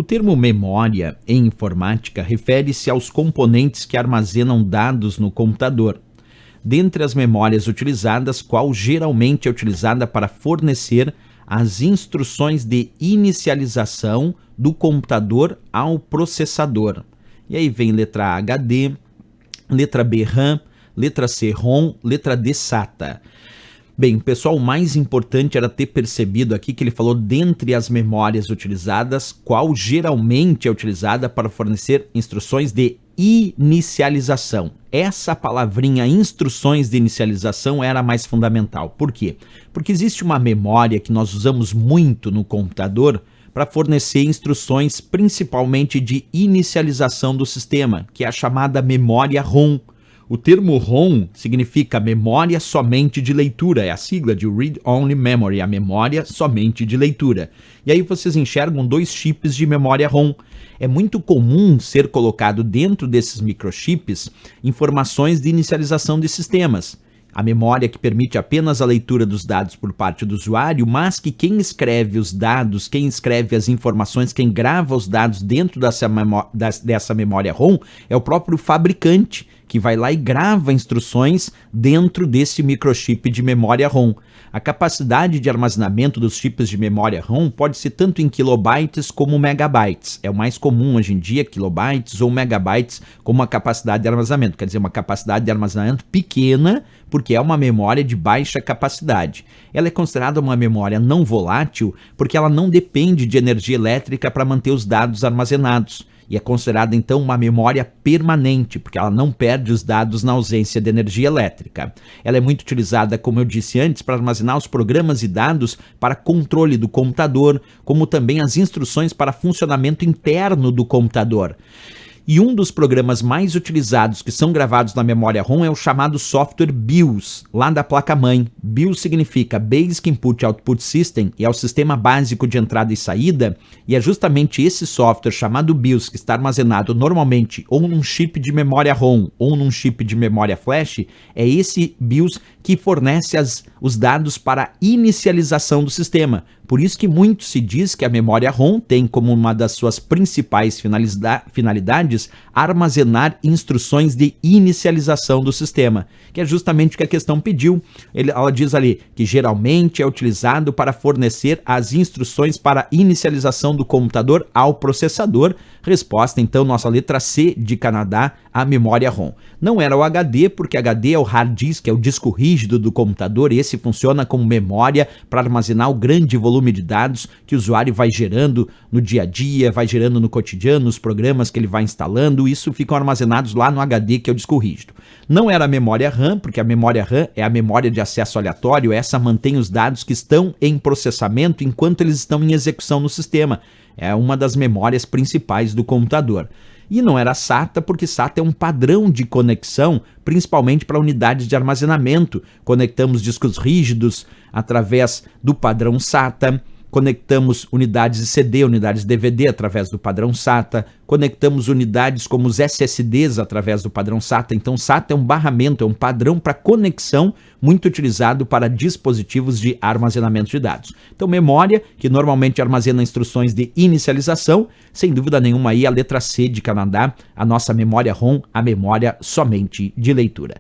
O termo memória em informática refere-se aos componentes que armazenam dados no computador. Dentre as memórias utilizadas, qual geralmente é utilizada para fornecer as instruções de inicialização do computador ao processador. E aí vem letra A, HD, letra B, RAM, letra C, ROM, letra D, SATA. Bem, pessoal, o mais importante era ter percebido aqui que ele falou dentre as memórias utilizadas, qual geralmente é utilizada para fornecer instruções de inicialização. Essa palavrinha instruções de inicialização era a mais fundamental. Por quê? Porque existe uma memória que nós usamos muito no computador para fornecer instruções principalmente de inicialização do sistema, que é a chamada memória ROM. O termo ROM significa memória somente de leitura, é a sigla de Read Only Memory, a memória somente de leitura. E aí vocês enxergam dois chips de memória ROM. É muito comum ser colocado dentro desses microchips informações de inicialização de sistemas. A memória que permite apenas a leitura dos dados por parte do usuário, mas que quem escreve os dados, quem escreve as informações, quem grava os dados dentro dessa memória ROM é o próprio fabricante, que vai lá e grava instruções dentro desse microchip de memória ROM. A capacidade de armazenamento dos chips de memória ROM pode ser tanto em kilobytes como megabytes. É o mais comum hoje em dia, kilobytes ou megabytes como a capacidade de armazenamento. Quer dizer, uma capacidade de armazenamento pequena, porque é uma memória de baixa capacidade. Ela é considerada uma memória não volátil porque ela não depende de energia elétrica para manter os dados armazenados. E é considerada, então, uma memória permanente, porque ela não perde os dados na ausência de energia elétrica. Ela é muito utilizada, como eu disse antes, para armazenar os programas e dados para controle do computador, como também as instruções para funcionamento interno do computador. E um dos programas mais utilizados que são gravados na memória ROM é o chamado software BIOS, lá da placa-mãe. BIOS significa Basic Input Output System, e é o sistema básico de entrada e saída, e é justamente esse software chamado BIOS que está armazenado normalmente ou num chip de memória ROM ou num chip de memória flash, é esse BIOS que fornece os dados para a inicialização do sistema. Por isso que muito se diz que a memória ROM tem como uma das suas principais finalidades armazenar instruções de inicialização do sistema, que é justamente o que a questão pediu. Ela diz ali que geralmente é utilizado para fornecer as instruções para inicialização do computador ao processador. Resposta, então, nossa letra C de Canadá, a memória ROM. Não era o HD, porque HD é o hard disk, é o disco rígido do computador, e esse funciona como memória para armazenar o grande volume de dados que o usuário vai gerando no dia a dia, vai gerando no cotidiano, os programas que ele vai instalando, isso ficam armazenados lá no HD, que é o disco rígido. Não era a memória RAM, porque a memória RAM é a memória de acesso aleatório, essa mantém os dados que estão em processamento enquanto eles estão em execução no sistema. É uma das memórias principais do computador. E não era SATA, porque SATA é um padrão de conexão, principalmente para unidades de armazenamento. Conectamos discos rígidos através do padrão SATA, conectamos unidades de CD, unidades de DVD através do padrão SATA, conectamos unidades como os SSDs através do padrão SATA. Então, SATA é um barramento, é um padrão para conexão muito utilizado para dispositivos de armazenamento de dados. Então, memória, que normalmente armazena instruções de inicialização, sem dúvida nenhuma aí a letra C de Canadá, a nossa memória ROM, a memória somente de leitura.